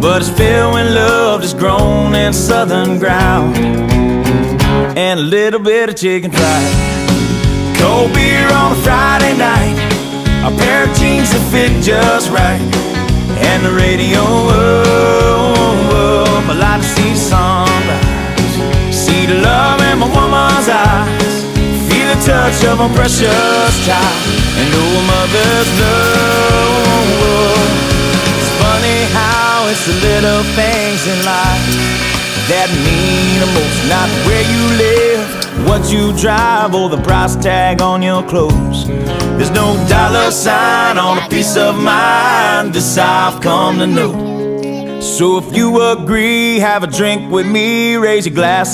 but it's filled when love is grown in southern ground, and a little bit of chicken fried. Cold beer on a Friday night, a pair of jeans that fit just right, and the radio up. I like to see sunrise, see the love in my woman's eyes, feel the touch of a precious child, and know a mother's love. It's funny how it's the little things in life that mean the most. Not where you live, what you drive, or the price tag on your clothes. There's no dollar sign on a piece of mind, this I've come to know. So if you agree, have a drink with me, raise your glass.